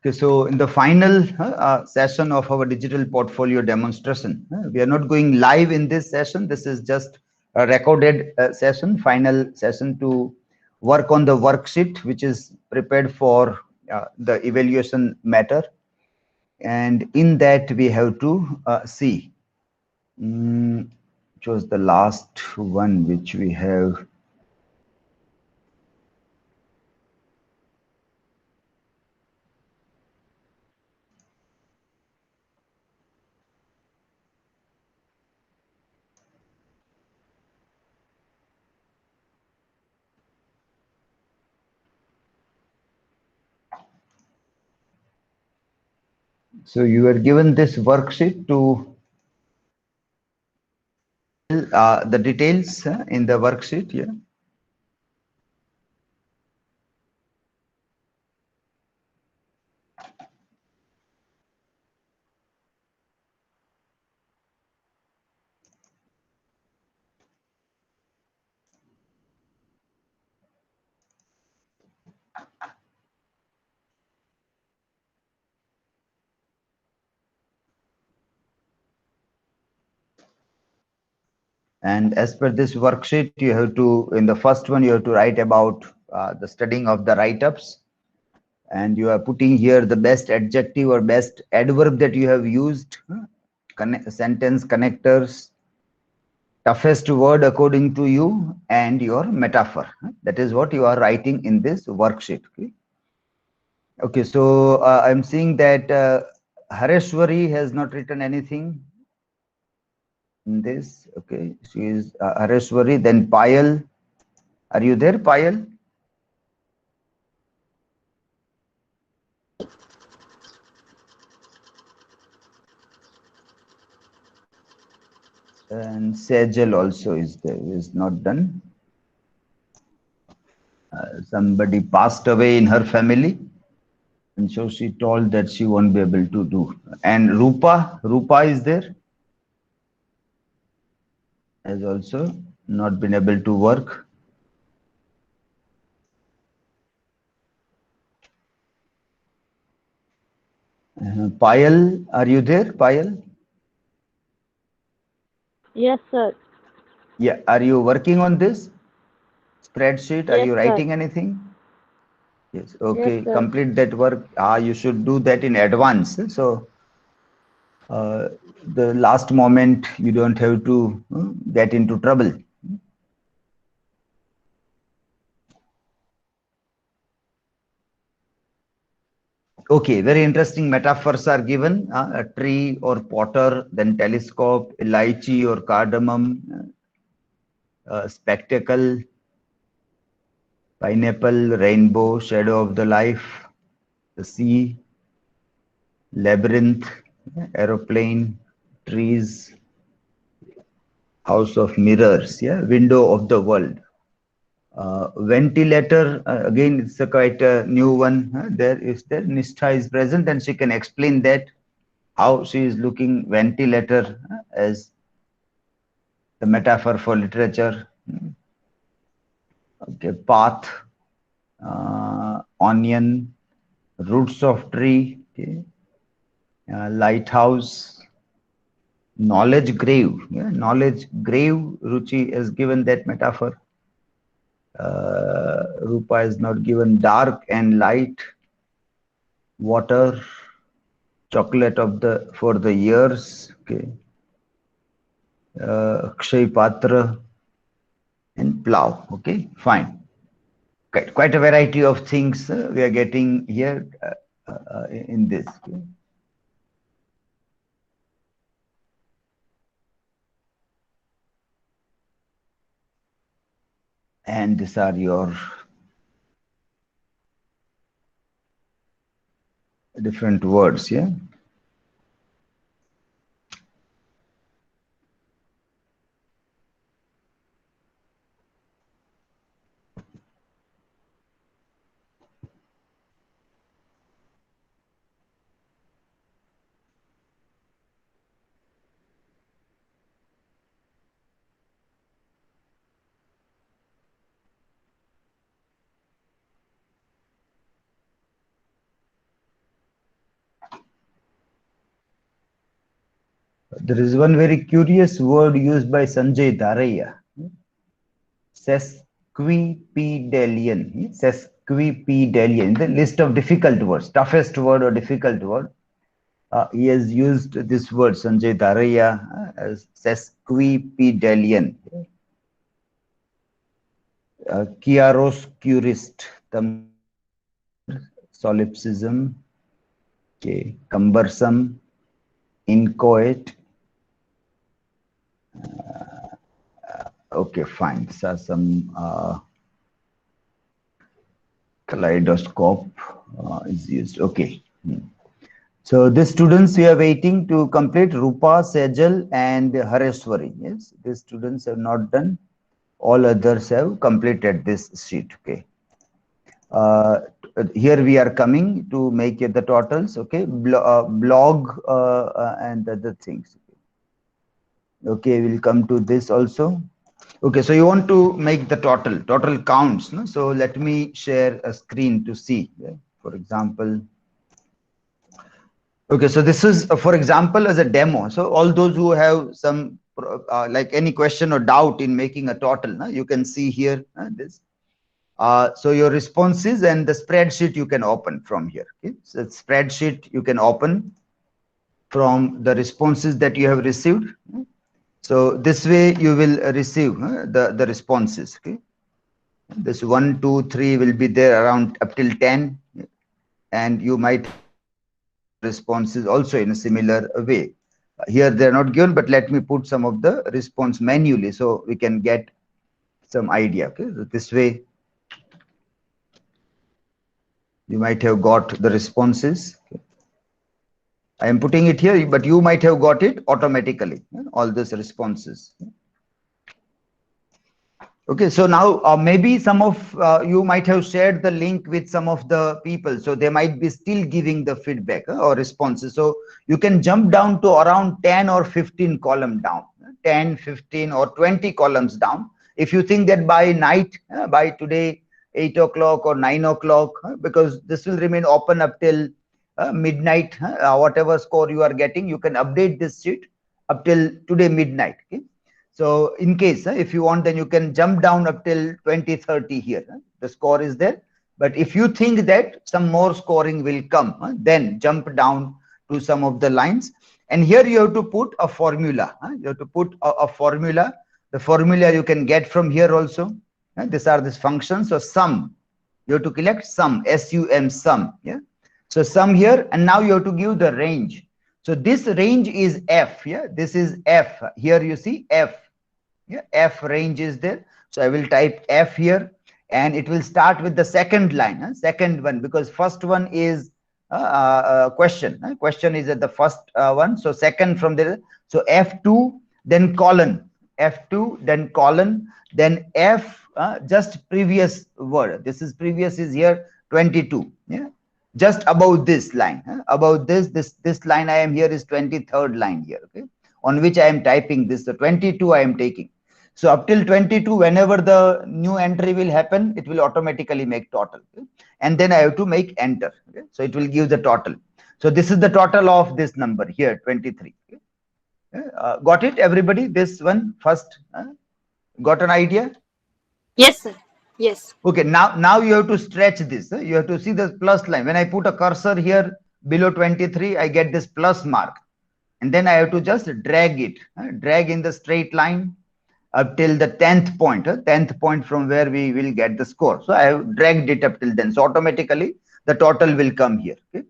Okay, so in the final session of our digital portfolio demonstration, we are not going live in this session. This is just a recorded session, final session to work on the worksheet, which is prepared for the evaluation matter. And in that, we have to see, which was the last one which we have. So you are given this worksheet to the details in the worksheet. Yeah. And as per this worksheet, you have to, in the first one, you have to write about the studying of the write-ups. And you are putting here the best adjective or best adverb that you have used, sentence connectors, toughest word according to you, and your metaphor. That is what you are writing in this worksheet. Okay, so I'm seeing that Hareshwari has not written anything in this. Okay, she is Hareshwari. Then Payal, are you there, Payal? And Sejal also is there, is not done. Somebody passed away in her family, and so she told that she won't be able to do. And Rupa is there, has also not been able to work. Payal, are you there, Payal? Yes, sir. Yeah, are you working on this spreadsheet? Are Yes, you sir. writing anything? Yes, Yes, okay, sir. complete that work. You should do that in advance. So the last moment you don't have to get into trouble. Okay, very interesting metaphors are given. A tree or potter, then telescope, lychee or cardamom, spectacle, pineapple, rainbow, shadow of the life, the sea, labyrinth, aeroplane, trees, house of mirrors, yeah, window of the world. Ventilator, again, it's a quite a new one. There is there. Nishtha is present and she can explain that how she is looking ventilator as the metaphor for literature. Okay, path, onion, roots of tree, okay, lighthouse, knowledge grave. Yeah, knowledge grave. Ruchi has given that metaphor. Rupa is not given dark and light, water, chocolate of the for the years. Okay, Akshay Patra and plow. Okay, fine. Quite a variety of things we are getting here in this. Okay? And these are your different words. Yeah. There is one very curious word used by Sanjay Daraya. Sesquipedalian. Sesquipedalian. The list of difficult words, toughest word or difficult word. He has used this word, Sanjay Daraya, as sesquipedalian. Chiaroscurist, solipsism, okay, cumbersome, inchoate. Okay, fine. So some kaleidoscope is used. Okay. So the students we are waiting to complete Rupa, Sejal, and Hareshwari. Yes, these students have not done. All others have completed this sheet. Okay. Here we are coming to make the totals. Okay. Blog and other things. Okay, we'll come to this also. Okay, so you want to make the total counts. No? So let me share a screen to see. Yeah? For example, okay, so this is, for example, as a demo. So all those who have some like any question or doubt in making a total, no? You can see here this. So your responses and the spreadsheet you can open from here. Okay? So spreadsheet you can open from the responses that you have received. So this way you will receive the responses. Okay, this 1, 2, 3 will be there around up till 10, and you might responses also in a similar way. Here they are not given, but let me put some of the response manually so we can get some idea. Okay, so this way you might have got the responses. Okay. I am putting it here, but you might have got it automatically. All these responses. Okay, so now maybe some of you might have shared the link with some of the people, so they might be still giving the feedback or responses. So you can jump down to around 10 or 15 column down, 10, 15 or 20 columns down. If you think that by night, by today, 8 o'clock or 9 o'clock, because this will remain open up till midnight, whatever score you are getting, you can update this sheet up till today midnight. Okay? So in case if you want, then you can jump down up till 2030 here. The score is there. But if you think that some more scoring will come, then jump down to some of the lines. And here you have to put a formula. You have to put a formula. The formula you can get from here also. These are these functions. So sum, you have to collect sum, S-U-M, sum. Yeah. So sum here, and now you have to give the range. So this range is F. Yeah, this is F. Here you see F. Yeah, F range is there. So I will type F here, and it will start with the second line, second one, because first one is question. Question is at the first one. So second from there. So F2, then colon, F2, then colon, then F, just previous word. This is previous is here 22. Yeah, just above this line, above this line I am here is 23rd line here. Okay, on which I am typing this. So 22 I am taking. So up till 22, whenever the new entry will happen, it will automatically make total. Okay? And then I have to make enter. Okay? So it will give the total. So this is the total of this number here, 23. Okay? Got it, everybody? This one first. Got an idea? Yes, sir. Yes. Okay, now you have to stretch this. You have to see the plus line. When I put a cursor here below 23, I get this plus mark. And then I have to just drag it, drag in the straight line up till the 10th point, 10th point from where we will get the score. So I have dragged it up till then. So automatically the total will come here. Okay?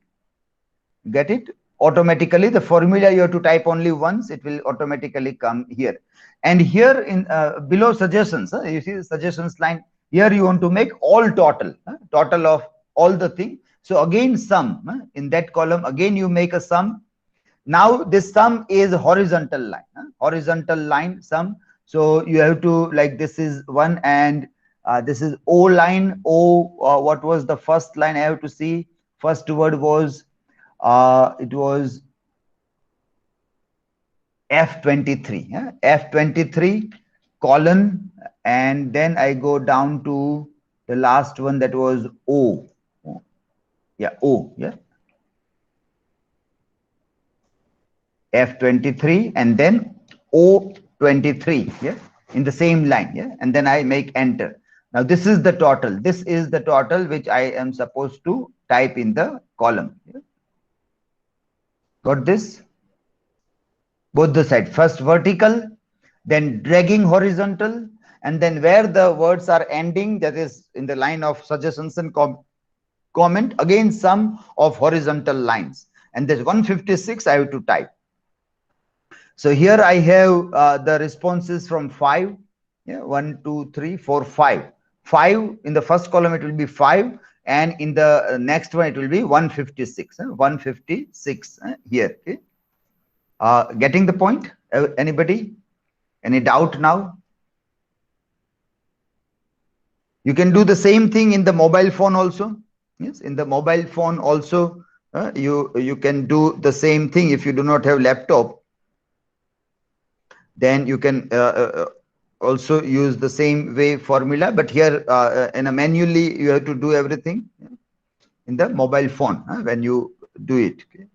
Get it? Automatically the formula you have to type only once, it will automatically come here. And here in below suggestions, you see the suggestions line, here you want to make all total, total of all the thing. So again sum, in that column again you make a sum. Now this sum is horizontal line, horizontal line sum. So you have to, like, this is one, and this is O line. O, what was the first line? I have to see. First word was it was F23. Yeah? F23 colon, and then I go down to the last one, that was O. Yeah, O. Yeah. F23, and then O23, yeah, in the same line, yeah, and then I make enter. Now this is the total. This is the total which I am supposed to type in the column. Yeah. Got this? Both the side. First vertical, then dragging horizontal, and then where the words are ending, that is in the line of suggestions and comment, again sum of horizontal lines. And there's 156 I have to type. So here I have the responses from 5. Yeah, 1, 2, 3, 4, 5. 5 in the first column, it will be 5, and in the next one, it will be 156. 156 here. Okay. Getting the point? Anybody? Any doubt now? You can do the same thing in the mobile phone also. Yes, in the mobile phone also, you can do the same thing. If you do not have laptop, then you can also use the same way formula, but here in a manually you have to do everything in the mobile phone when you do it. Okay.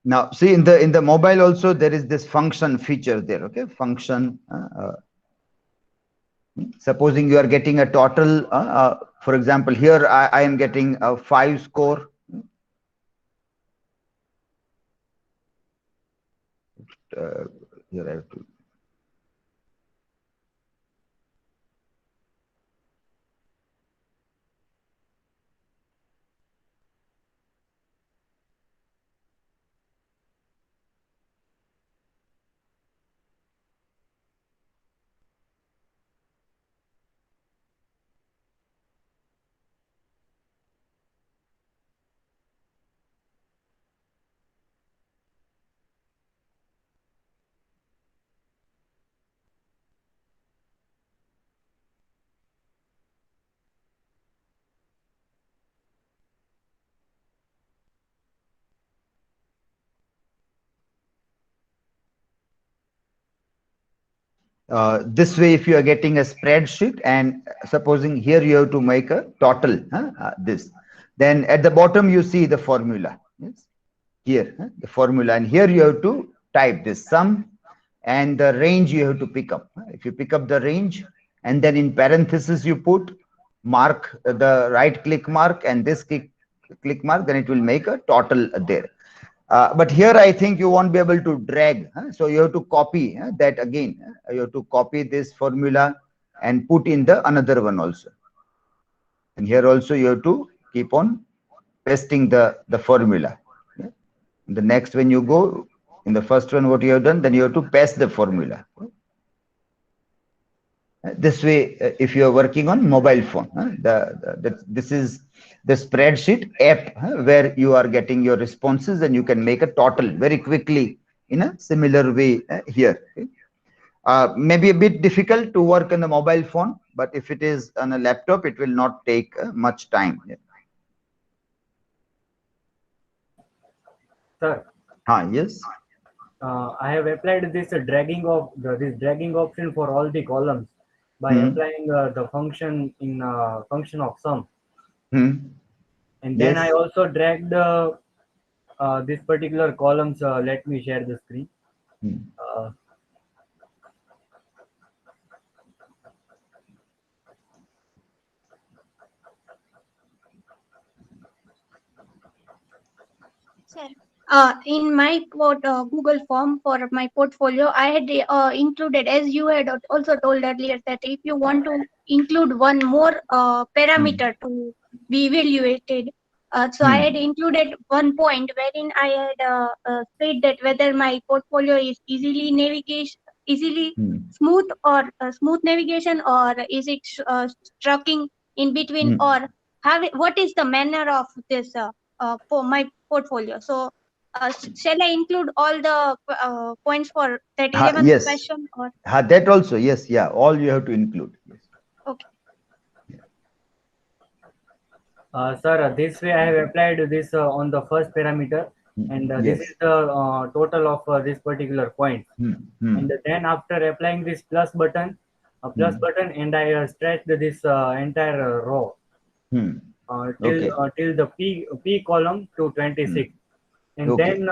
Now see, in the mobile also there is this function feature there. Okay, function. Supposing you are getting a total, for example, here I am getting a 5 score. Here I have to. This way, if you are getting a spreadsheet, and supposing here you have to make a total, this, then at the bottom you see the formula. Yes, here the formula, and here you have to type this sum and the range you have to pick up. If you pick up the range, and then in parenthesis you put mark, the right click mark and this click mark, then it will make a total there. But here I think you won't be able to drag. So you have to copy that again. You have to copy this formula and put in the another one also. And here also you have to keep on pasting the formula. The next, when you go in the first one, what you have done, then you have to paste the formula. This way, if you are working on mobile phone, this is the spreadsheet app where you are getting your responses, and you can make a total very quickly in a similar way here. Okay. Maybe a bit difficult to work on the mobile phone, but if it is on a laptop, it will not take much time. Sir. Yes. I have applied this dragging option for all the columns by applying the function in function of sum. And then I also dragged this particular columns. Let me share the screen. Sir, in my Google form for my portfolio, I had included, as you had also told earlier, that if you want to include one more parameter to be evaluated, so I had included one point wherein I had said that whether my portfolio is easily smooth or smooth navigation, or is it trucking in between, or what is the manner of this for my portfolio. So shall I include all the points for that 11th question? Or that also, yes, yeah, all you have to include. Yes. Okay. Sir, this way I have applied this on the first parameter, and this Yes. is the total of this particular point. And then after applying this plus button, and I stretched this entire row Okay. till the P column to 26. And Okay. then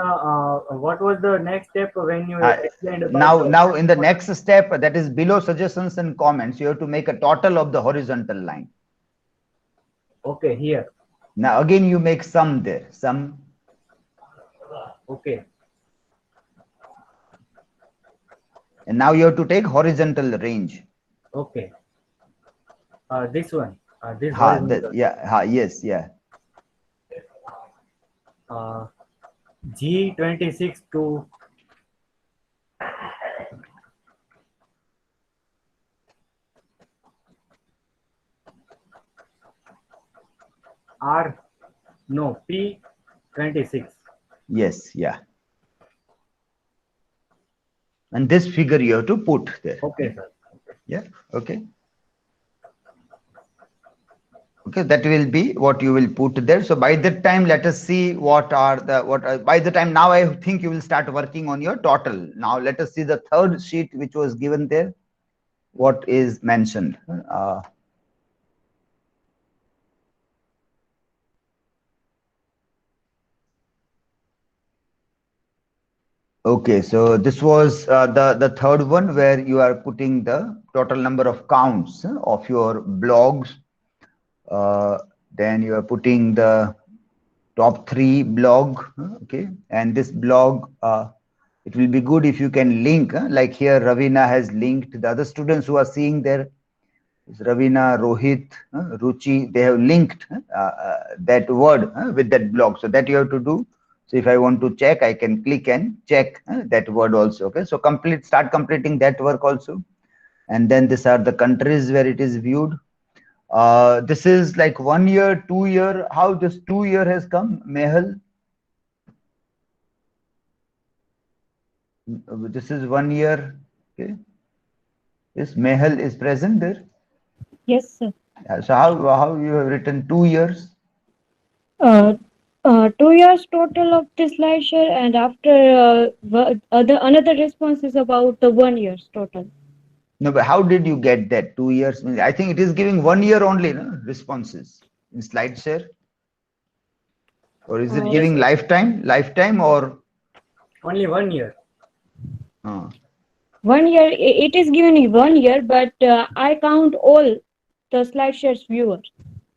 what was the next step when you explained about Now in the next step, that is below suggestions and comments, you have to make a total of the horizontal line. Okay, here. Now again you make sum there, sum. Okay. And now you have to take horizontal range. Okay. This one. This horizontal. Yes, yeah. G26 to P26. Yes, yeah. And this figure you have to put there. Okay, sir. Yeah, okay. Okay, that will be what you will put there. So by that time, let us see by the time now I think you will start working on your total. Now let us see the third sheet which was given there. What is mentioned? Okay, so this was the third one where you are putting the total number of counts of your blogs. Then you are putting the top 3 blog. Okay, and this blog, it will be good if you can link, like here Ravina has linked. The other students who are seeing there, Ravina, Rohit, Ruchi, they have linked that word with that blog. So that you have to do. So if I want to check, I can click and check that word also. Okay, so start completing that work also. And then these are the countries where it is viewed. This is like 1 year, 2 year. How this 2 year has come, Mehal? This is 1 year. Okay. Yes, Mehal is present there. Yes, sir. So how you have written 2 years? 2 years total of this slide share, and after another response is about the 1 years total. No, but how did you get that 2 years? I think it is giving 1 year only, no, responses in slide share. Or is it giving lifetime or only 1 year? 1 year, it is given 1 year, but I count all the slide shares viewers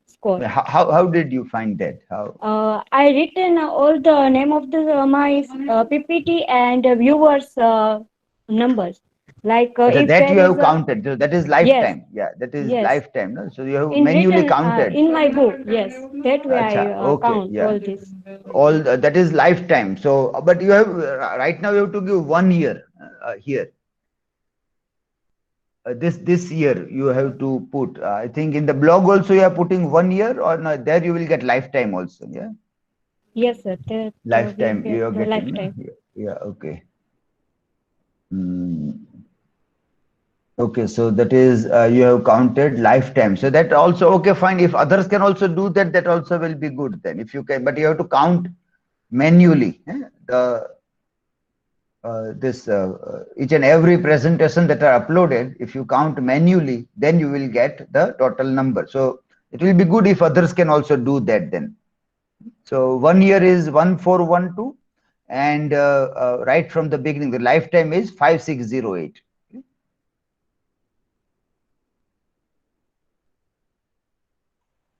score. How did you find that? How? I written all the name of the my PPT and viewers numbers. Like if that there you have is counted. So that is lifetime. Yes, Yeah, that is yes. lifetime. No? So you have In manually written counted. in my book. Yes, that way I Okay, count yeah. all this. All that is lifetime. So, but you have right now you have to give 1 year here. This year you have to put. I think in the blog also you are putting 1 year, or no, there you will get lifetime also. Yeah. Yes, sir. That Lifetime will you are get the getting. lifetime. No? Yeah. Okay. Okay, so that is you have counted lifetime. So that also okay, fine. If others can also do that, that also will be good then. If you can, but you have to count manually each and every presentation that are uploaded. If you count manually, then you will get the total number. So it will be good if others can also do that then. So 1 year is 1412, and right from the beginning, the lifetime is 5608.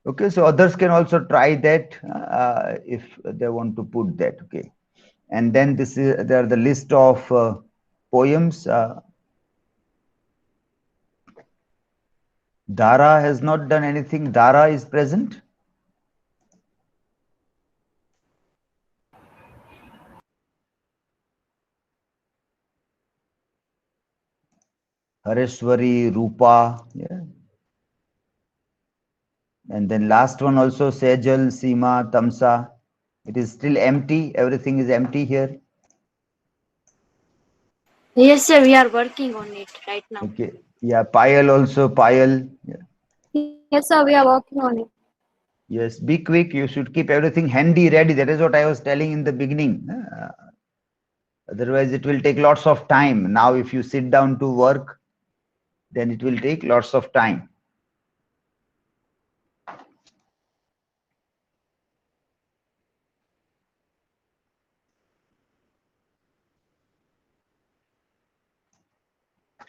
Okay, so others can also try that if they want to put that. Okay, and then there are the list of poems. Dara has not done anything. Dara is present. Hareshwari, Rupa, yeah. And then last one also Sejal, Seema, Tamsa. It is still empty. Everything is empty here. Yes, sir. We are working on it right now. Okay. Yeah, Payal also. Payal. Yeah. Yes, sir. We are working on it. Yes, be quick. You should keep everything handy, ready. That is what I was telling in the beginning. Otherwise, it will take lots of time. Now, if you sit down to work, then it will take lots of time.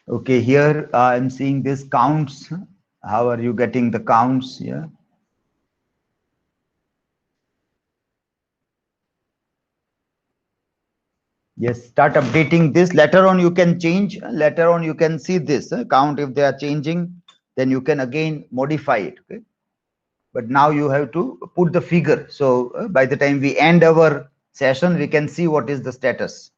Okay, here I'm seeing this counts. How are you getting the counts? Yeah. Yes, start updating this. Later on, you can change. Later on, you can see this count. If they are changing, then you can again modify it. Okay? But now you have to put the figure. So by the time we end our session, we can see what is the status.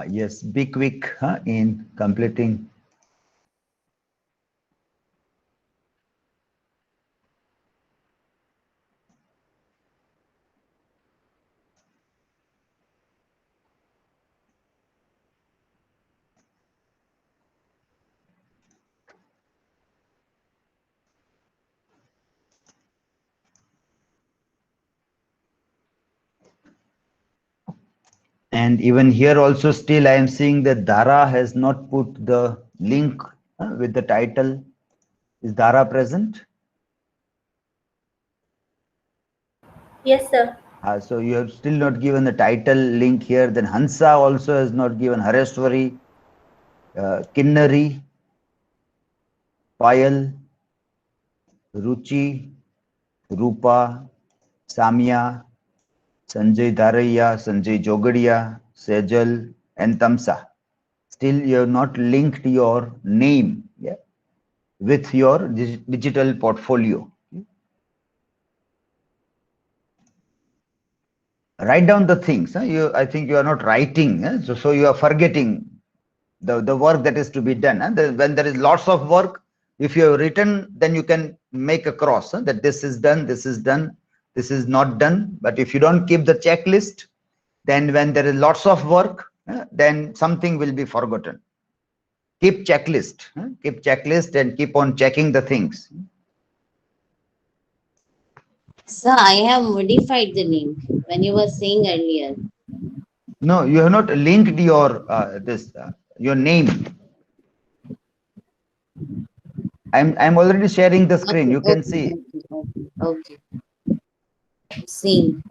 Yes, be quick in completing. And even here also still I am seeing that Dara has not put the link with the title. Is Dara present? Yes, sir. So you have still not given the title link here. Then Hansa also has not given Hareshwari, Kinnari, Payal, Ruchi, Rupa, Samya, Sanjay Dharaiya, Sanjay Jogadia, Sejal, and Tamsa. Still you have not linked your name with your digital portfolio. Write down the things. I think you are not writing. So you are forgetting the work that is to be done. When there is lots of work, if you have written, then you can make a cross that this is done, this is done, this is not done. But if you don't keep the checklist, then when there is lots of work, then something will be forgotten. Keep checklist and keep on checking the things. Sir, I have modified the name when you were saying earlier. No, you have not linked your your name. I'm already sharing the screen. You can see. Okay. Seeing.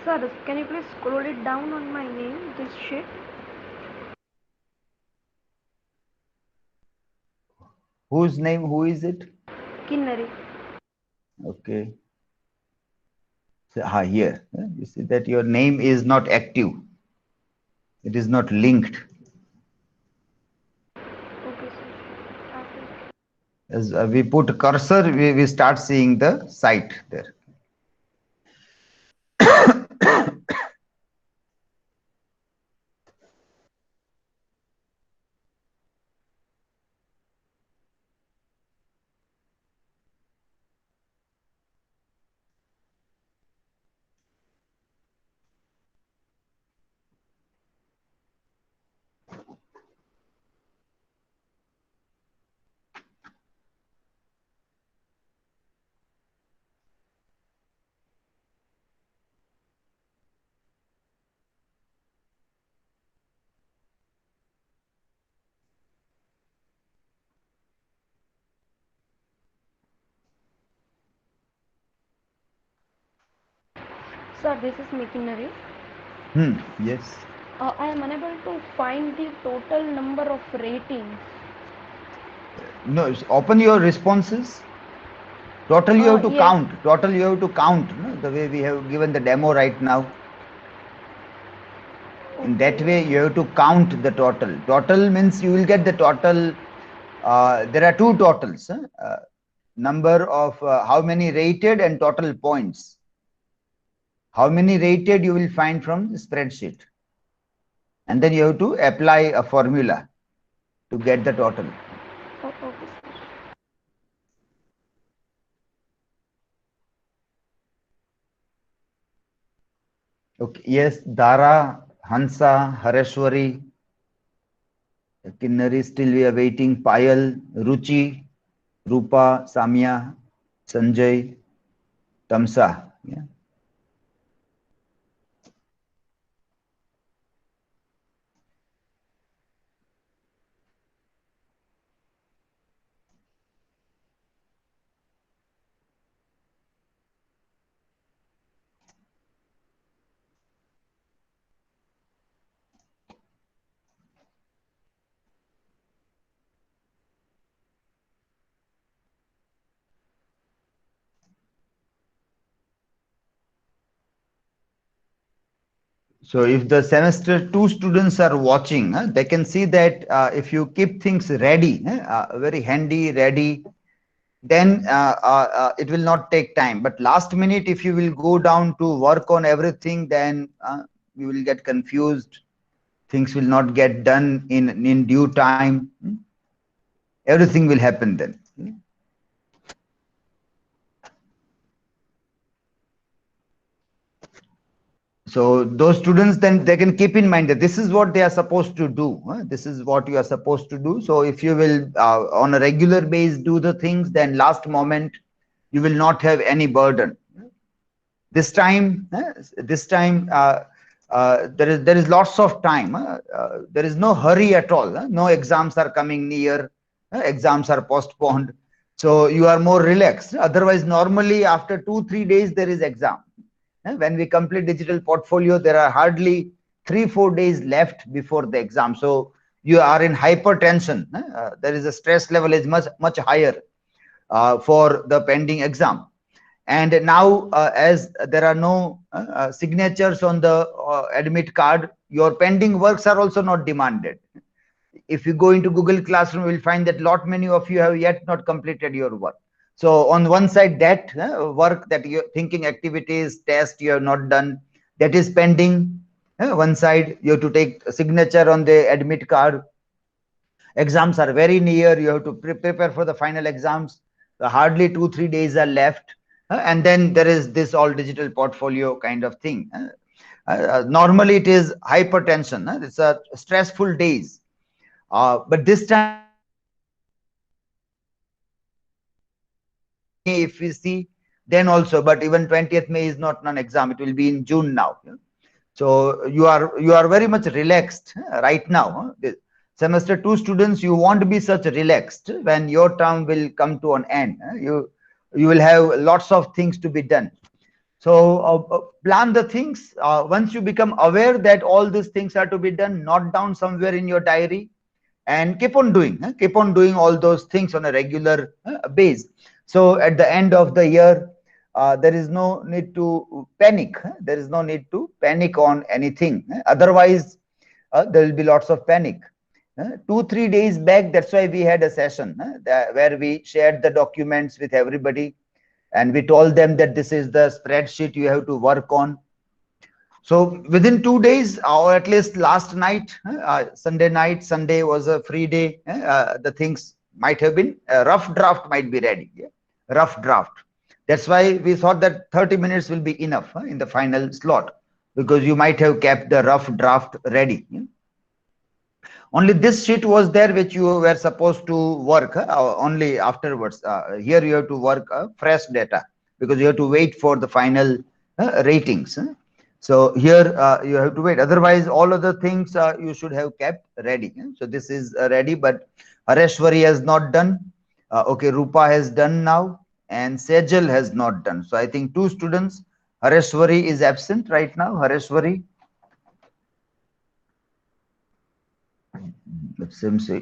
Sir, can you please scroll it down on my name, this sheet? Whose name? Who is it? Kinnari. Okay. So, here. You see that your name is not active. It is not linked. Okay, sir. As we put cursor, we start seeing the site there. Sir, this is Kinnari. Yes. I am unable to find the total number of ratings. No, open your responses. Total you have to count. Total you have to count. No? The way we have given the demo right now. In that way, you have to count the total. Total means you will get the total. There are two totals. number of how many rated and total points. How many rated you will find from the spreadsheet. And then you have to apply a formula to get the total. Okay, yes, Dara, Hansa, Hareshwari, Kinnari, still we are waiting, Payal, Ruchi, Rupa, Samya, Sanjay, Tamsa. Yeah. So if the semester 2 students are watching, they can see that if you keep things ready, very handy, ready, then it will not take time. But last minute, if you will go down to work on everything, then you will get confused. Things will not get done in due time. Everything will happen then. So those students, then they can keep in mind that this is what they are supposed to do. This is what you are supposed to do. So if you will on a regular basis do the things, then last moment you will not have any burden. This time there is lots of time. There is no hurry at all. No exams are coming near. Exams are postponed. So you are more relaxed. Otherwise, normally after 2-3 days there is exam. When we complete digital portfolio, there are hardly 3-4 days left before the exam. So you are in hypertension. There is a stress level is much higher for the pending exam. And now, as there are no signatures on the admit card, your pending works are also not demanded. If you go into Google Classroom, you will find that lot many of you have yet not completed your work. So on one side, that work, that you're thinking activities, test you have not done, that is pending. One side, you have to take a signature on the admit card. Exams are very near. You have to prepare for the final exams. Hardly 2-3 days are left. And then there is this all digital portfolio kind of thing. Normally it is hypertension. It's a stressful days. But this time, if we see, then also, but even 20th May is not an exam. It will be in June now. So you are very much relaxed right now. Semester 2 students, you won't be such relaxed when your term will come to an end. You will have lots of things to be done. So plan the things. Once you become aware that all these things are to be done, note down somewhere in your diary and keep on doing. Keep on doing all those things on a regular base. So at the end of the year, there is no need to panic. There is no need to panic on anything. Otherwise, there will be lots of panic. 2-3 days back, that's why we had a session where we shared the documents with everybody, and we told them that this is the spreadsheet you have to work on. So within 2 days, or at least last night, Sunday was a free day. The things might have been, a rough draft might be ready. Rough draft. That's why we thought that 30 minutes will be enough in the final slot, because you might have kept the rough draft ready. Only this sheet was there which you were supposed to work only afterwards. Here you have to work fresh data, because you have to wait for the final ratings. So here you have to wait. Otherwise, all other things you should have kept ready. So this is ready, but Hareshwari has not done. Okay, Rupa has done now, and Sejal has not done. So I think 2 students. Hareshwari is absent right now. Hareshwari.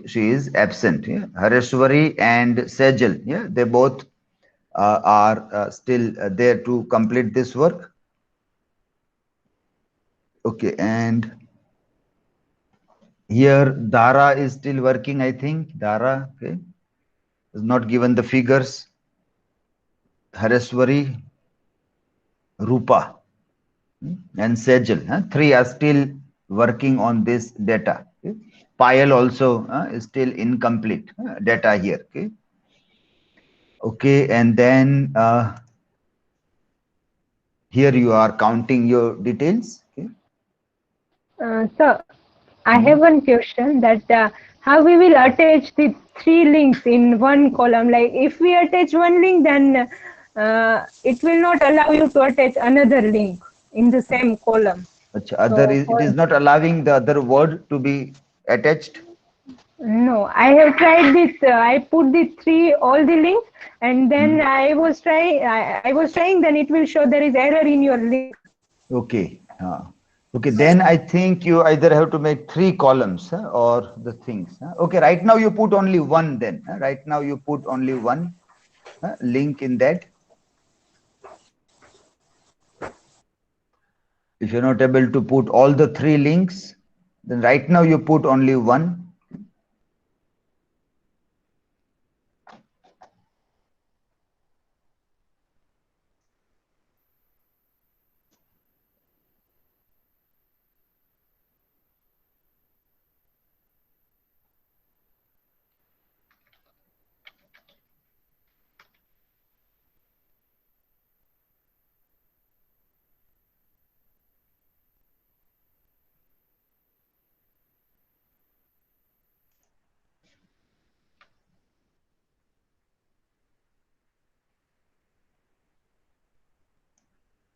She is absent. Yeah? Hareshwari and Sejal. Yeah, they both are still there to complete this work. Okay, and here Dara is still working. I think Dara, okay, is not given the figures. Hareswari, Rupa, and Sejal. Three are still working on this data. Okay? Payal also is still incomplete data here. Okay. Okay, and then here you are counting your details. Okay. Sir, I have one question that how we will attach the three links in one column. Like if we attach one link, then it will not allow you to attach another link in the same column. Other is, it is not allowing the other word to be attached. No, I have tried this. I put the all the links, and then I was trying. Then it will show there is error in your link. Okay. Okay. Then I think you either have to make three columns or the things. Okay. Right now you put only one. Then right now you put only one link in that. If you're not able to put all the three links, then right now you put only one.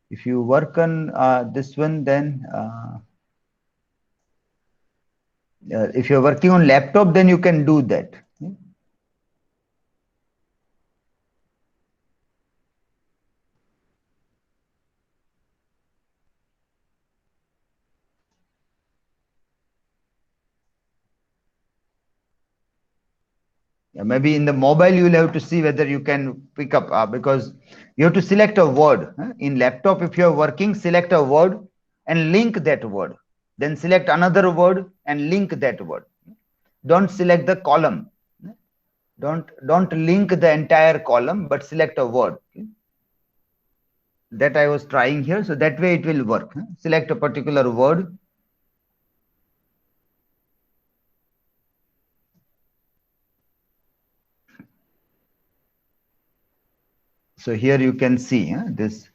If you work on this one, then if you're working on laptop, then you can do that. Maybe in the mobile you will have to see whether you can pick up because you have to select a word. In laptop, if you're working, select a word and link that word. Then select another word and link that word. Don't select the column. Don't link the entire column, but select a word. That I was trying here. So that way it will work. Select a particular word. So here you can see this.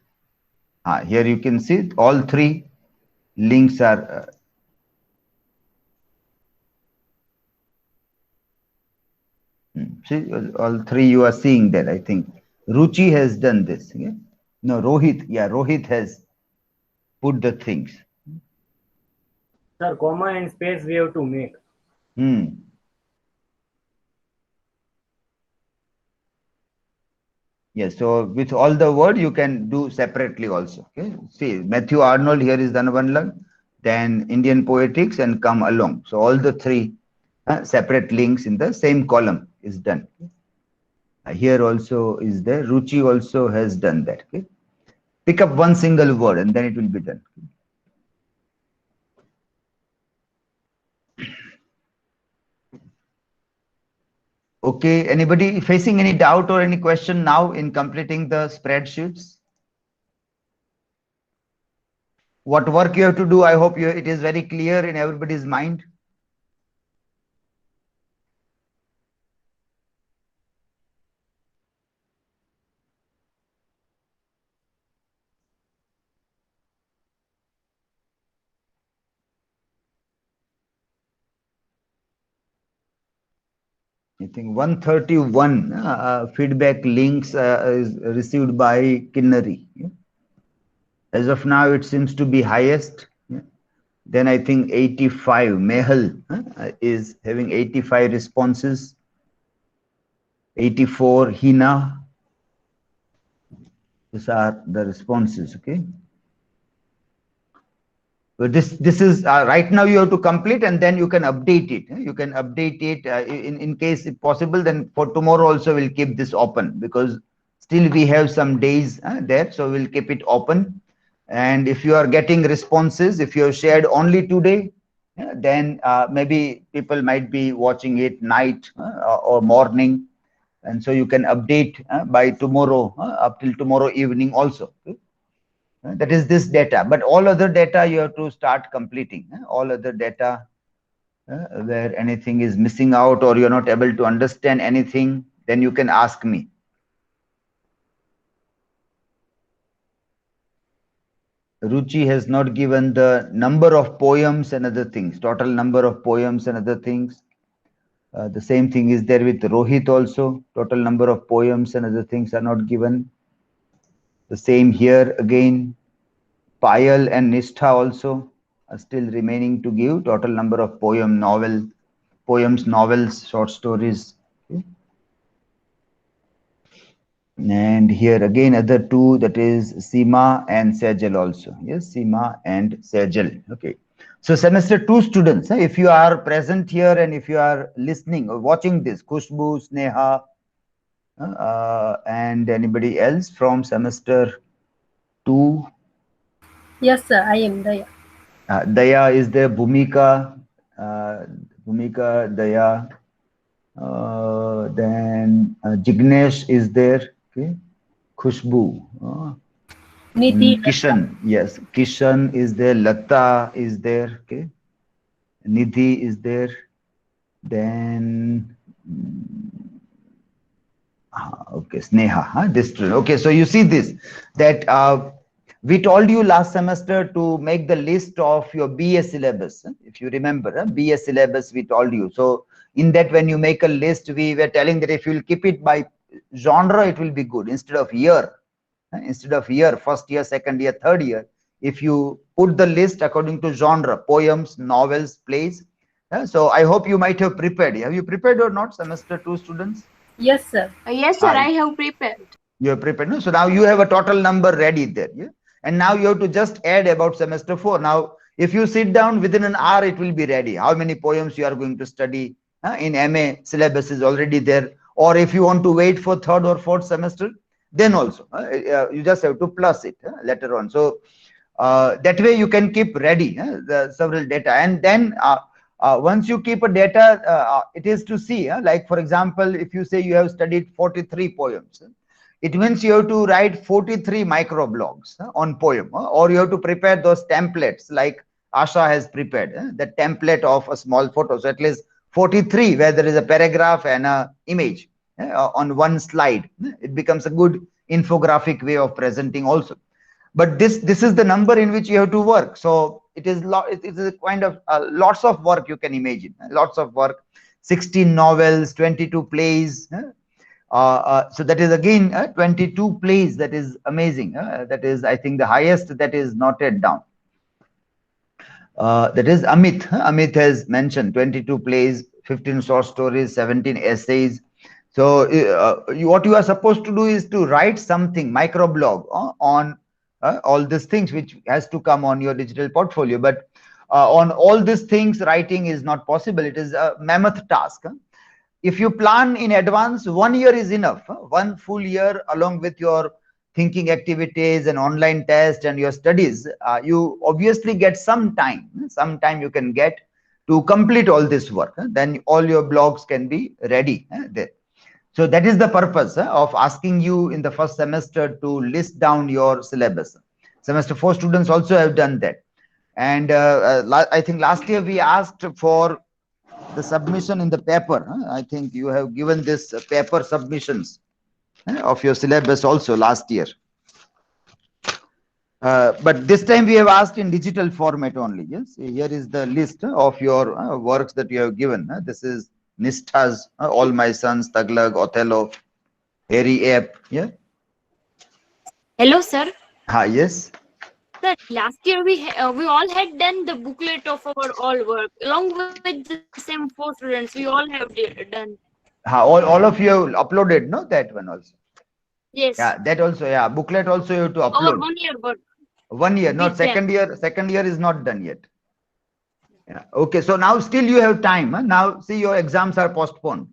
Here you can see all three links are see all three you are seeing that. I think Ruchi has done this. Yeah? No, Rohit. Yeah, Rohit has put the things. Sir, comma and space we have to make. Yes, so with all the word you can do separately also. Okay, see Matthew Arnold here is Dhanavandlan, then Indian Poetics and Come Along. So all the three separate links in the same column is done. Here also is there. Ruchi also has done that. Okay, pick up one single word and then it will be done. Okay, anybody facing any doubt or any question now in completing the spreadsheets? What work you have to do, I hope it is very clear in everybody's mind. I think 131 feedback links is received by Kinnari. As of now, it seems to be highest. Then I think 85. Mehal is having 85 responses. 84. Hina. These are the responses. Okay. So this is right now you have to complete and then you can update it. You can update it in case if possible. Then for tomorrow also we'll keep this open because still we have some days there. So we'll keep it open. And if you are getting responses, if you have shared only today, then maybe people might be watching it night or morning. and so you can update by tomorrow, up till tomorrow evening also. That is this data, but all other data you have to start completing. All other data where anything is missing out or you're not able to understand anything, then you can ask me. Ruchi has not given the number of poems and other things, total number of poems and other things. The same thing is there with Rohit also. Total number of poems and other things are not given. The same here again. Payal and Nishtha also are still remaining to give total number of poems, novels, short stories. Okay. And here again other two, that is Seema and Sejal also. Yes, Seema and Sejal. Okay. So semester 2 students, if you are present here and if you are listening or watching this, Khushbu, Sneha, and anybody else from semester 2? Yes, sir, I am Daya. Daya is there, Bhumika, Daya, then Jignesh is there, okay, Khushbu, Nidhi. Kishan, yes, Kishan is there, Lata is there, okay, Nidhi is there, then okay, Sneha, this student. Okay, so you see this, that we told you last semester to make the list of your BA syllabus. If you remember, BA syllabus we told you. So in that, when you make a list, we were telling that if you will keep it by genre, it will be good. Instead of year, first year, second year, third year, if you put the list according to genre, poems, novels, plays. So I hope you might have prepared. Have you prepared or not, semester 2 students? Yes, sir. Yes, sir, I have prepared. You have prepared. No? So now you have a total number ready there. Yeah? And now you have to just add about semester 4. Now, if you sit down within an hour, it will be ready. How many poems you are going to study in MA syllabus is already there. Or if you want to wait for third or fourth semester, then also you just have to plus it later on. So that way you can keep ready the several data. And then once you keep a data, it is to see, like for example, if you say you have studied 43 poems, it means you have to write 43 microblogs on poem, or you have to prepare those templates like Asha has prepared, the template of a small photo. So at least 43 where there is a paragraph and an image on one slide. It becomes a good infographic way of presenting also. But this is the number in which you have to work. So it is a kind of lots of work, you can imagine, lots of work. 16 novels, 22 plays. So that is again 22 plays. That is amazing. That is, I think, the highest that is noted down. That is Amit. Amit has mentioned 22 plays, 15 short stories, 17 essays. So what you are supposed to do is to write something, microblog on all these things, which has to come on your digital portfolio. But on all these things, writing is not possible. It is a mammoth task. If you plan in advance, 1 year is enough. 1 full year along with your thinking activities and online tests and your studies, you obviously get some time. Some time you can get to complete all this work. Then all your blogs can be ready there. So that is the purpose of asking you in the first semester to list down your syllabus. Semester 4 students also have done that. And I think last year we asked for the submission in the paper. I think you have given this paper submissions of your syllabus also last year. But this time we have asked in digital format only. Yes, here is the list of your works that you have given. This is Nishtha's All My Sons, Taglag, Othello, Harry Ape. Yeah. Hello, sir. Yes. Sir, last year we all had done the booklet of our all work along with the same 4 students. We all have done. All of you have uploaded, no? That one also. Yes. Yeah, that also. Yeah, booklet also you have to upload. Our 1 year work. 1 year, not second year. Second year is not done yet. Yeah. Okay, so now still you have time. Now see, your exams are postponed.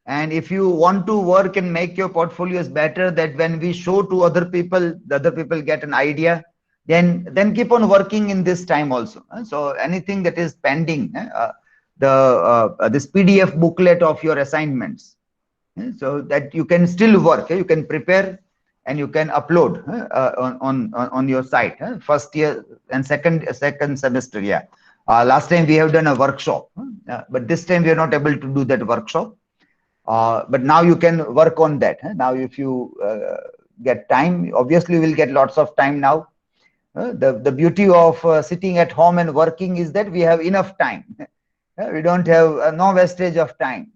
And if you want to work and make your portfolios better, that when we show to other people, the other people get an idea, then keep on working in this time also. So anything that is pending, this PDF booklet of your assignments, so that you can still work. You can prepare and you can upload on your site. First year and second semester. Yeah. Last time we have done a workshop, but this time we are not able to do that workshop. But now you can work on that. Now, if you get time, obviously you will get lots of time now. The beauty of sitting at home and working is that we have enough time. We don't have no wastage of time.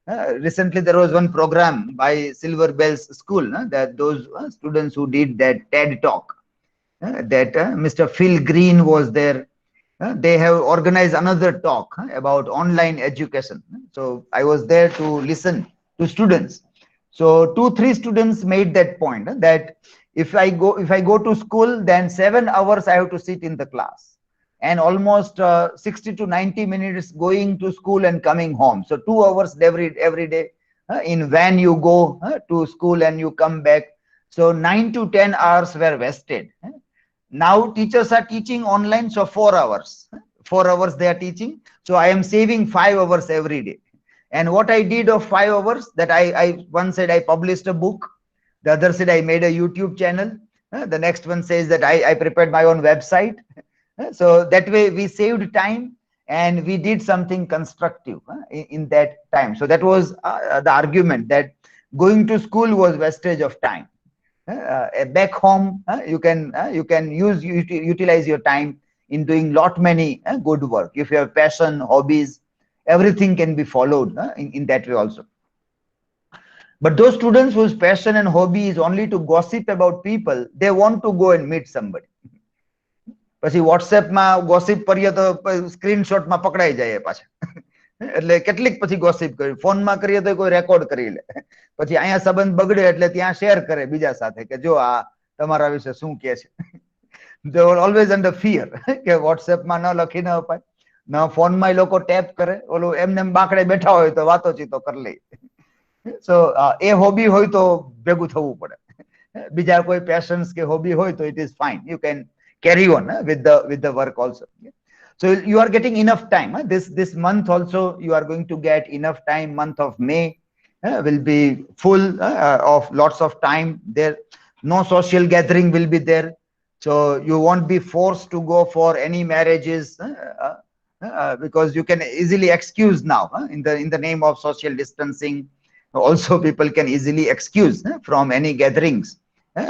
Recently, there was one program by Silver Bells School that those students who did that TED talk, that Mr. Phil Green was there. They have organized another talk about online education. So I was there to listen to students. So 2-3 students made that point that if I go to school, then 7 hours I have to sit in the class, and almost 60 to 90 minutes going to school and coming home. So 2 hours every day in van you go to school and you come back. So 9 to 10 hours were wasted. Now teachers are teaching online, so 4 hours. 4 hours they are teaching. So I am saving 5 hours every day. And what I did of 5 hours, that I one said I published a book, the other said I made a YouTube channel, the next one says that I prepared my own website. So that way we saved time and we did something constructive in that time. So that was the argument, that going to school was wastage of time. Back home, you can utilize your time in doing many good work. If you have passion, hobbies, everything can be followed in that way also. But those students whose passion and hobby is only to gossip about people, they want to go and meet somebody. પછી વોટ્સએપમાં gossip કરીએ તો સ્ક્રીનશોટમાં પકડાઈ જાય પાછા. એટલે કેટલીક પછી gossip કરી, ફોનમાં કરીએ તો કોઈ રેકોર્ડ કરી લે, પછી અહીંયા સંબંધ બગડે એટલે ત્યાં શેર કરે બીજા સાથે કે જો આ તમારા વિશે શું કહે છે. They were always under fear કે વોટ્સએપમાં ન લખી ન અપાય, ન ફોનમાં એ લોકો ટેપ કરે, ઓલું એમને બાકડે બેઠા હોય તો વાતોચીતો કરી લે. So એ હોબી હોય તો ભેગું થવું પડે. બીજા કોઈ પેશન્સ કે હોબી હોય તો it is fine, you can carry on with the work also. So you are getting enough time. This month also you are going to get enough time. Month of May will be full of lots of time there. No social gathering will be there, so you won't be forced to go for any marriages because you can easily excuse now in the name of social distancing. Also people can easily excuse from any gatherings,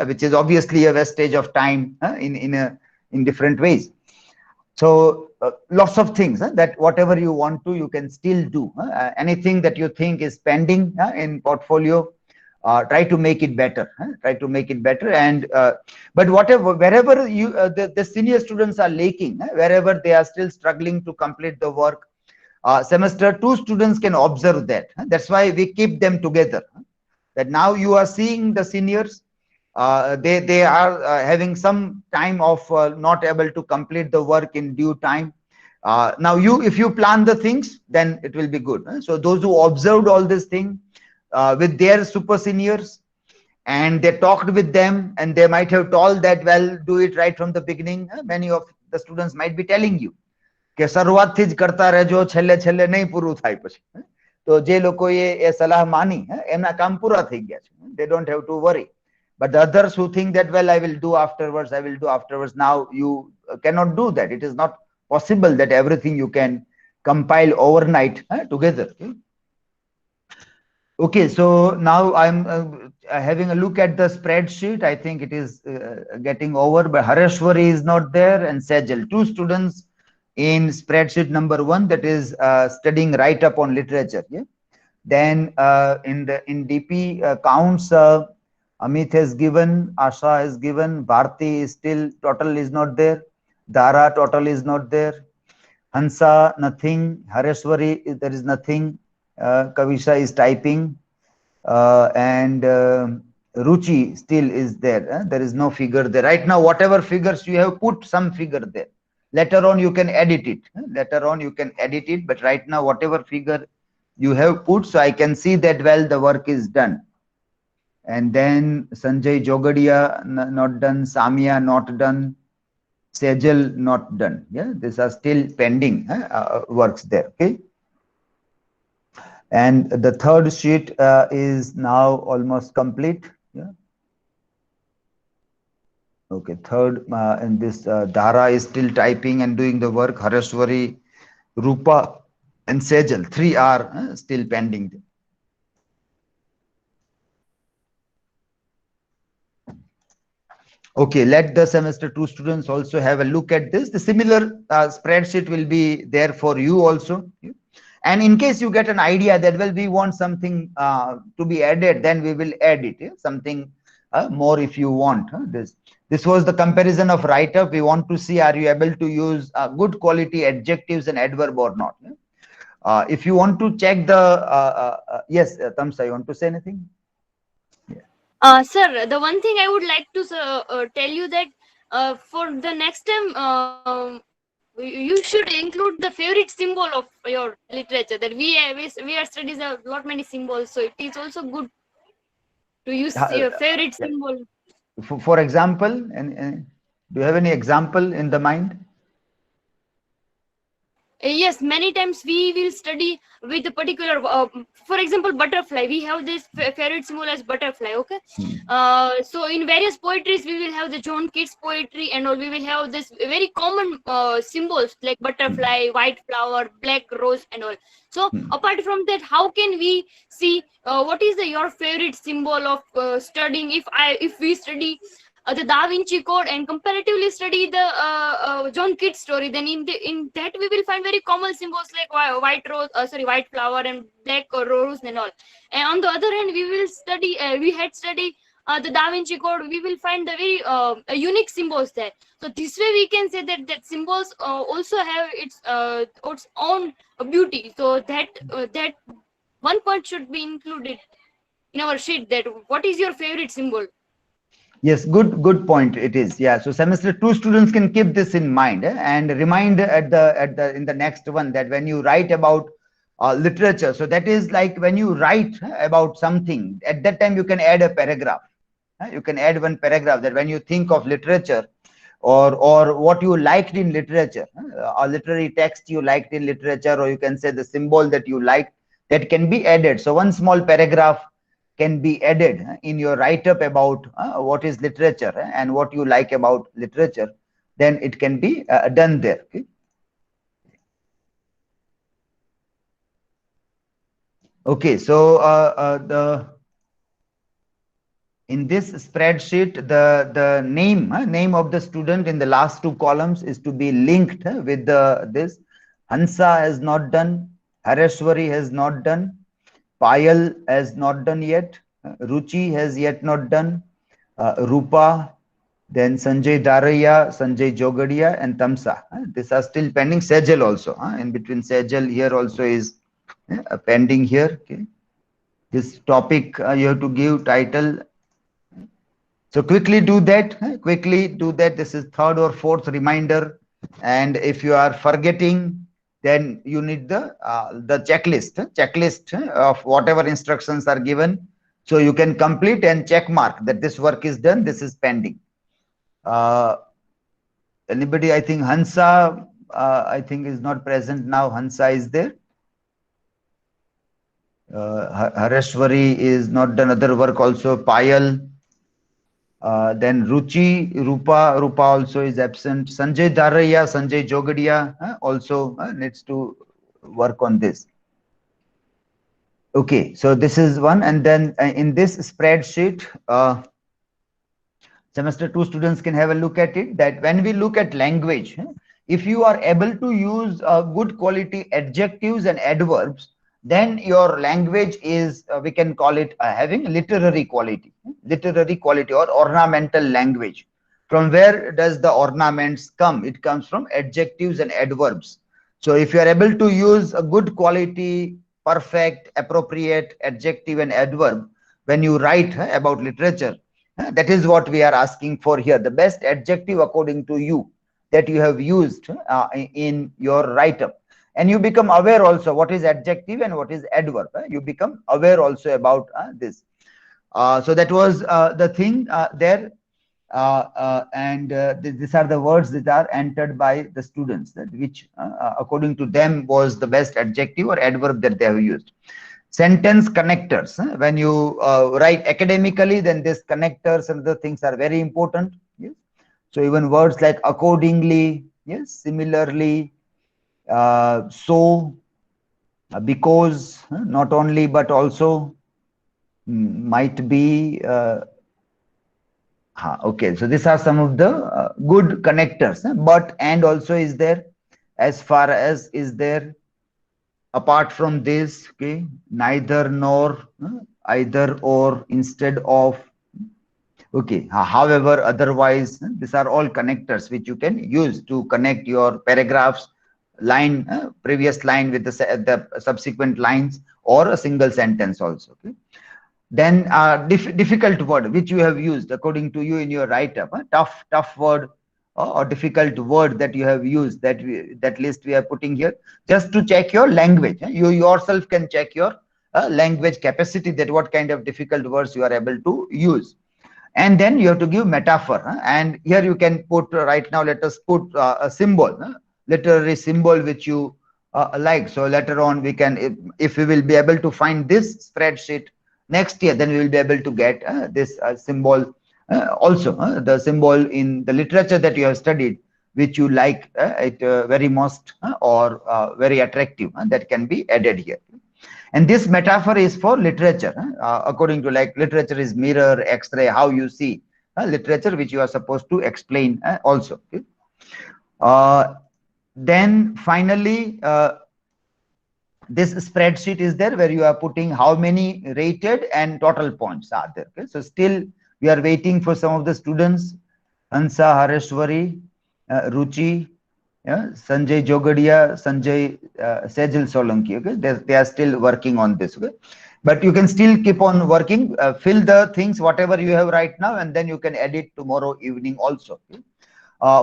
which is obviously a wastage of time in different ways. So lots of things that whatever you want to, you can still do. Anything that you think is pending in portfolio, try to make it better. Try to make it better. And but wherever you the senior students are lacking, wherever they are still struggling to complete the work, semester 2 students can observe that. That's why we keep them together. That now you are seeing the seniors. They are having some time of not able to complete the work in due time. Now if you plan the things, then it will be good. So those who observed all this thing with their super seniors, and they talked with them, and they might have told that, well, do it right from the beginning. Many of the students might be telling you કે શરૂઆતથી જ કરતા રહેજો, છેલ્લે નહીં પૂરું થાય પછી. તો જે લોકોએ એ સલાહ માની, એમના કામ પૂરા થઈ ગયા છે. They don't have to worry. But the others who think that, well, I will do afterwards, now you cannot do that. It is not possible that everything you can compile overnight together. Okay, so now I'm having a look at the spreadsheet. I think it is getting over, but Hareshwari is not there, and Sejal, 2 students in spreadsheet number 1, that is studying write-up on literature. Yeah? Then in DP counts, Amit has given, Asha has given, Bharti is still, total is not there, Dara, total is not there, Hansa, nothing, Hareshwari, there is nothing, Kavisha is typing, and Ruchi still is there. There is no figure there. Right now, whatever figures you have, put some figure there. Later on, you can edit it. But right now, whatever figure you have put, so I can see that, well, the work is done. And then Sanjay Jogadia not done, Samia not done, Sejal not done. Yeah, these are still pending works there. Okay. And the third sheet is now almost complete. Yeah. Okay, third, and this Dara is still typing and doing the work. Hareshwari, Rupa, and Sejal, 3 are still pending. Okay, let the semester 2 students also have a look at this. The similar spreadsheet will be there for you also. And in case you get an idea that, well, we want something to be added, then we will add it. Yeah? Something more if you want. This was the comparison of write-up. We want to see, are you able to use good quality adjectives and adverb or not? Yeah? If you want to check the, yes, Tamsa, you want to say anything? Sir, the one thing I would like to tell you that for the next time, you should include the favorite symbol of your literature. That we are studies a lot many symbols, so it is also good to use your favorite symbol. For example, and do you have any example in the mind? Yes, many times we will study with a particular, for example, butterfly. We have this favorite symbol as butterfly. Okay, so in various poetries we will have the John Keats poetry, and all we will have this very common symbols like butterfly, white flower, black rose, and all. So apart from that, how can we see what is your favorite symbol of studying? If we study the Da Vinci Code and comparatively study the John Keats story, then in that we will find very common symbols like white flower and black rose and all. And on the other hand, we will study the Da Vinci Code. We will find the very unique symbols there. So this way we can say that symbols also have its own beauty. So that one point should be included in our sheet. That what is your favorite symbol? Yes, good point it is. Yeah, so semester 2 students can keep this in mind and remind in the next one that when you write about literature, so that is like when you write about something, at that time you can add a paragraph. You can add one paragraph that when you think of literature or what you liked in literature, a literary text you liked in literature, or you can say the symbol that you liked, that can be added. So one small paragraph can be added in your write-up about what is literature and what you like about literature, then it can be done there. Okay, so in this spreadsheet, the name of the student in the last 2 columns is to be linked with this. Hansa has not done, Hareshwari has not done, Payal has not done yet, Ruchi has yet not done, Rupa, then Sanjay Daraya, Sanjay Jogadia, and Tamsa. These are still pending. Sejal also. In between Sejal here also is pending here. Okay. This topic you have to give title. So quickly do that. This is 3rd or 4th reminder. And if you are forgetting, then you need the checklist of whatever instructions are given, so you can complete and check mark that this work is done, this is pending. Anybody? I think Hansa I think is not present now. Hansa is there. Hareshwari is not done other work also. Payal, then Ruchi, Rupa also is absent. Sanjay Daraya, Sanjay Jogadia also needs to work on this. Okay, so this is one, and then in this spreadsheet, semester 2 students can have a look at it, that when we look at language, if you are able to use good quality adjectives and adverbs, then your language is, we can call it having literary quality or ornamental language. From where does the ornaments come? It comes from adjectives and adverbs. So if you are able to use a good quality, perfect, appropriate adjective and adverb when you write about literature, that is what we are asking for here. The best adjective according to you that you have used in your write-up. And you become aware also what is adjective and what is adverb. You become aware also about this. So that was the thing there. These are the words that are entered by the students, that which according to them was the best adjective or adverb that they have used. Sentence connectors. When you write academically, then these connectors and the things are very important. Yes. So even words like accordingly, yes, similarly, so, because, not only but also, might be. Okay, so these are some of the good connectors. But and also is there, as far as is there. Apart from this, okay, neither nor, either or, instead of. Okay, however, otherwise, these are all connectors which you can use to connect your paragraphs, line, previous line with the subsequent lines, or a single sentence also. Okay. Then difficult word which you have used according to you in your write-up, tough word or difficult word that you have used, that list we are putting here, just to check your language. You yourself can check your language capacity, that what kind of difficult words you are able to use. And then you have to give metaphor, and here you can put, right now let us put a symbol, literary symbol which you like. So later on we can, if we will be able to find this spreadsheet next year, then we will be able to get this symbol also, the symbol in the literature that you have studied, which you like it very most, or very attractive, that can be added here. And this metaphor is for literature, according to, like, literature is mirror, x-ray, how you see literature, which you are supposed to explain also. Okay? Then finally, this spreadsheet is there where you are putting how many rated and total points are there. Okay? So still we are waiting for some of the students, Ansa, Hareshwari, Ruchi, Sanjay Jogadia, Sanjay Sejal Solanki. Okay, they are still working on this. Okay, but you can still keep on working, fill the things whatever you have right now, and then you can edit tomorrow evening also. Okay?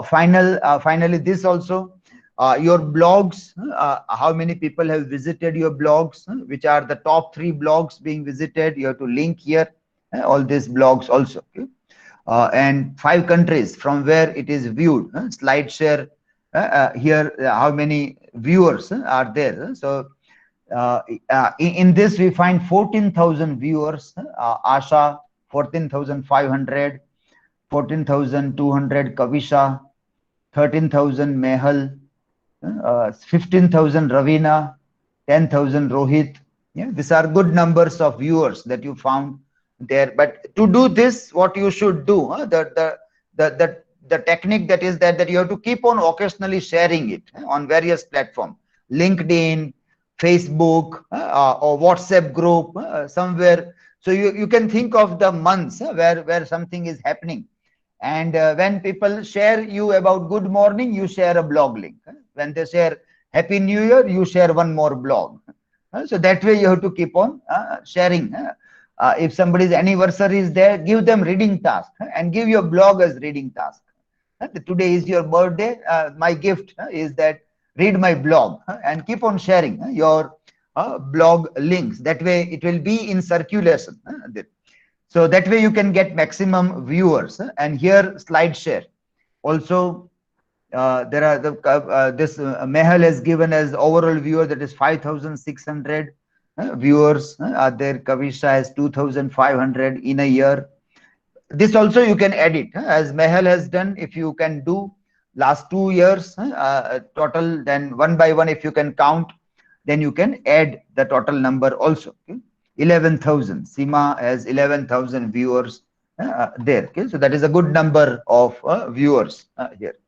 Finally, this also, your blogs, how many people have visited your blogs, which are the top 3 blogs being visited. You have to link here all these blogs also. Okay? And 5 countries from where it is viewed, slide share. Here, how many viewers are there. So in this we find 14,000 viewers, Asha 14,500, 14,200 Kavisha, 13,000 Mehal, 15,000 Ravina, 10,000 Rohit. Yeah, these are good numbers of viewers that you found there. But to do this, what you should do, the technique that is that you have to keep on occasionally sharing it on various platforms, LinkedIn, Facebook, or WhatsApp group, somewhere. So you can think of the months where something is happening, and when people share you about good morning, you share a blog link. When they share Happy New Year, you share one more blog. So that way you have to keep on sharing. If somebody's anniversary is there, give them reading task, and give your blog as reading task. Today is your birthday. My gift is that read my blog, and keep on sharing your blog links. That way it will be in circulation. So that way you can get maximum viewers. And here slide share. Also, there are this Mehal has given as overall viewer, that is 5,600 viewers. There Kavisha has 2,500 in a year. This also you can edit, as Mehal has done. If you can do last 2 years total, then one by one, if you can count, then you can add the total number also. Okay? 11,000. Seema has 11,000 viewers there. Okay? So that is a good number of viewers here.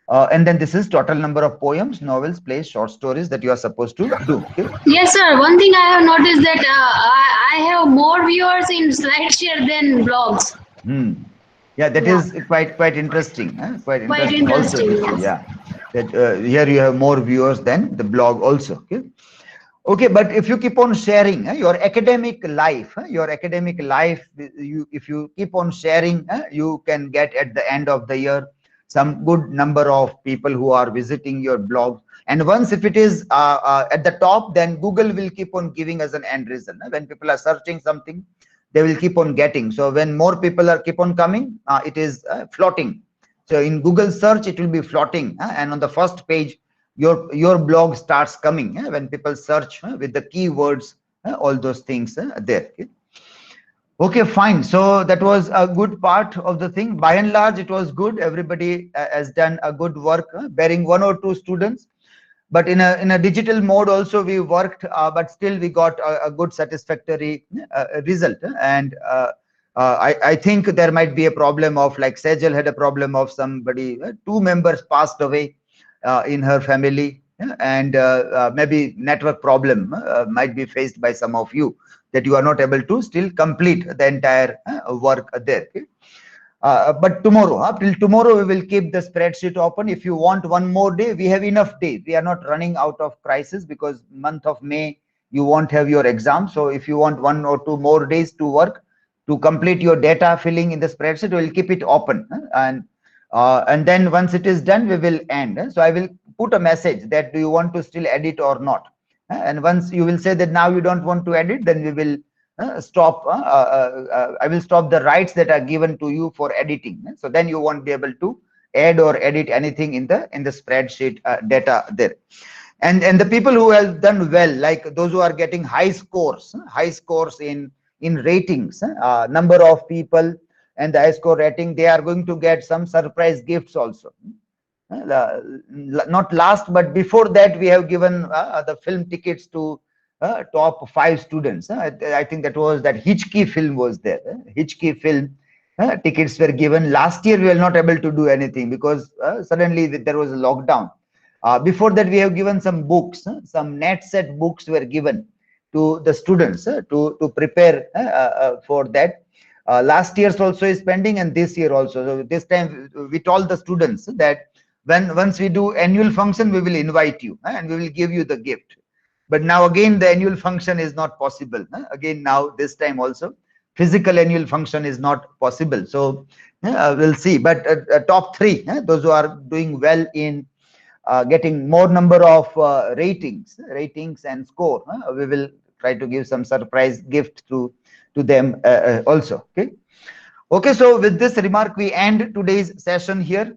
And then this is total number of poems, novels, plays, short stories that you are supposed to do. Okay? Yes, sir. One thing I have noticed that I have more viewers in SlideShare than blogs. Yeah, that is quite interesting. Quite interesting. Also, yes. Yeah, that here you have more viewers than the blog also. Okay. Okay, but if you keep on sharing your academic life, if you keep on sharing, you can get at the end of the year some good number of people who are visiting your blog. And once if it is at the top, then Google will keep on giving us an end result. When people are searching something, they will keep on getting. So when more people are keep on coming, it is floating. So in Google search, it will be floating, and on the first page, your blog starts coming when people search with the keywords all those things there. Okay, fine. So that was a good part of the thing. By and large, it was good. Everybody has done a good work, barring 1 or 2 students. But in a digital mode also we worked, but still we got a good satisfactory result. And I think there might be a problem of, like Sejal had a problem of somebody, 2 members passed away in her family, and maybe network problem might be faced by some of you, that you are not able to still complete the entire work there. But tomorrow, till tomorrow, we will keep the spreadsheet open. If you want one more day, we have enough days. We are not running out of crisis, because month of May, you won't have your exam. So if you want 1 or 2 more days to work, to complete your data filling in the spreadsheet, we will keep it open. And then once it is done, we will end. So I will put a message that, do you want to still edit or not? And once you will say that now you don't want to edit, then we will stop. I will stop the rights that are given to you for editing. So then you won't be able to add or edit anything in the spreadsheet data there. And the people who have done well, like those who are getting high scores in ratings, number of people and the high score rating, they are going to get some surprise gifts also. Not last, but before that, we have given the film tickets to top 5 students. I think that was that Hitchkey film was there. Hitchkey film tickets were given. Last year we were not able to do anything because suddenly there was a lockdown. Before that, we have given some books, some net set books were given to the students to prepare for that. Last year's also is pending, and this year also. So this time we told the students that once we do annual function, we will invite you and we will give you the gift. But now again, the annual function is not possible. Again, now this time also, physical annual function is not possible. So we'll see. But top 3, those who are doing well in getting more number of ratings and score, we will try to give some surprise gift to them also. Okay, so with this remark, we end today's session here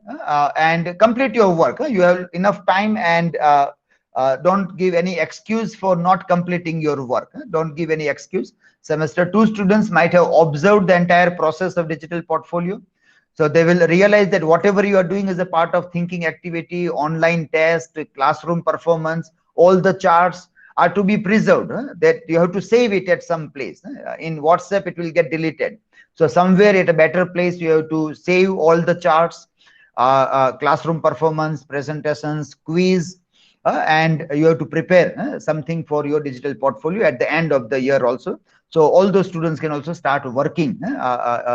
and complete your work. You have enough time, and don't give any excuse for not completing your work. Don't give any excuse. Semester 2 students might have observed the entire process of digital portfolio. So they will realize that whatever you are doing is a part of thinking activity, online test, classroom performance, all the charts are to be preserved. That you have to save it at some place. In WhatsApp, it will get deleted. So somewhere at a better place, you have to save all the charts, classroom performance, presentations, quiz, and you have to prepare something for your digital portfolio at the end of the year also. So all those students can also start working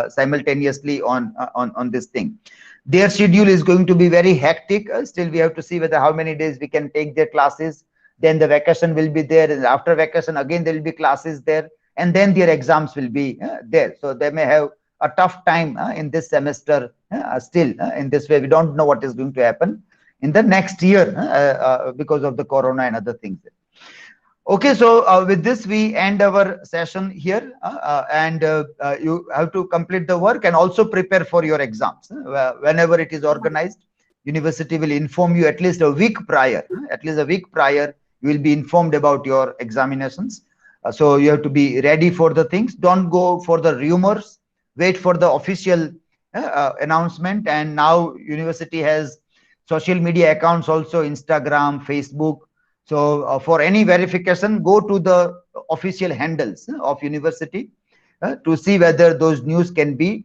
simultaneously on this thing. Their schedule is going to be very hectic. Still, we have to see whether how many days we can take their classes. Then the vacation will be there, and after vacation again there will be classes there, and then their exams will be there. So they may have a tough time in this semester still. In this way, we don't know what is going to happen in the next year because of the corona and other things. Okay, so with this we end our session here, and you have to complete the work and also prepare for your exams. Whenever it is organized, university will inform you at least a week prior. You will be informed about your examinations. So you have to be ready for the things. Don't go for the rumors. Wait for the official announcement. And now university has social media accounts also, Instagram, Facebook. So for any verification, go to the official handles of university to see whether those news can be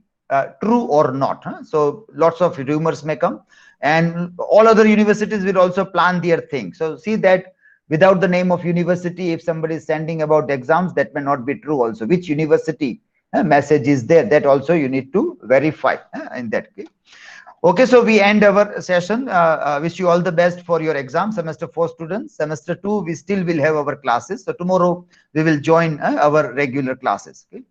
true or not. So lots of rumors may come, and all other universities will also plan their thing. So see that without the name of university, if somebody is sending about exams, that may not be true also. Which university message is there, that also you need to verify in that case. Okay, so we end our session. Wish you all the best for your exam. Semester 4 students. Semester 2, we still will have our classes. So tomorrow we will join our regular classes. Okay?